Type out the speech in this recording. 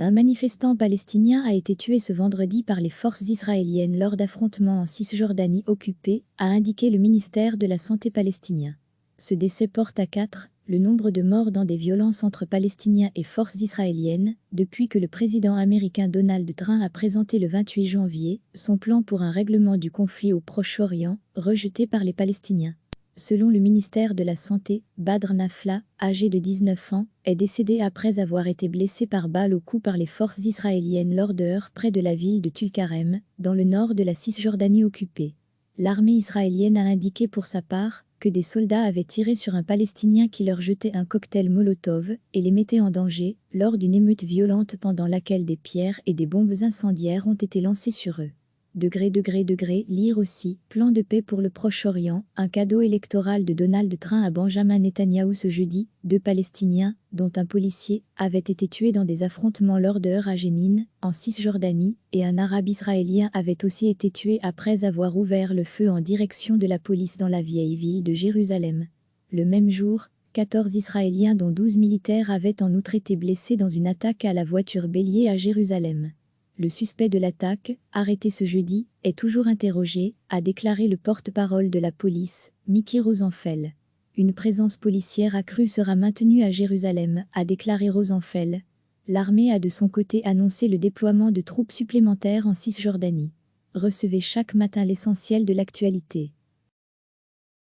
Un manifestant palestinien a été tué ce vendredi par les forces israéliennes lors d'affrontements en Cisjordanie occupée, a indiqué le ministère de la Santé palestinien. Ce décès porte à 4 le nombre de morts dans des violences entre Palestiniens et forces israéliennes, depuis que le président américain Donald Trump a présenté le 28 janvier son plan pour un règlement du conflit au Proche-Orient, rejeté par les Palestiniens. Selon le ministère de la Santé, Badr Nafla, âgé de 19 ans, est décédé après avoir été blessé par balle au cou par les forces israéliennes lors de heurts près de la ville de Tulkarem, dans le nord de la Cisjordanie occupée. L'armée israélienne a indiqué pour sa part que des soldats avaient tiré sur un Palestinien qui leur jetait un cocktail Molotov et les mettait en danger lors d'une émeute violente pendant laquelle des pierres et des bombes incendiaires ont été lancées sur eux. Lire aussi, plan de paix pour le Proche-Orient, un cadeau électoral de Donald Trump à Benjamin Netanyahou ce jeudi. 2 Palestiniens, dont un policier, avaient été tués dans des affrontements lors de heurts à Jénine, en Cisjordanie, et un Arabe israélien avait aussi été tué après avoir ouvert le feu en direction de la police dans la vieille ville de Jérusalem. Le même jour, 14 Israéliens dont 12 militaires avaient en outre été blessés dans une attaque à la voiture bélier à Jérusalem. Le suspect de l'attaque, arrêté ce jeudi, est toujours interrogé, a déclaré le porte-parole de la police, Mickey Rosenfeld. Une présence policière accrue sera maintenue à Jérusalem, a déclaré Rosenfeld. L'armée a de son côté annoncé le déploiement de troupes supplémentaires en Cisjordanie. Recevez chaque matin l'essentiel de l'actualité.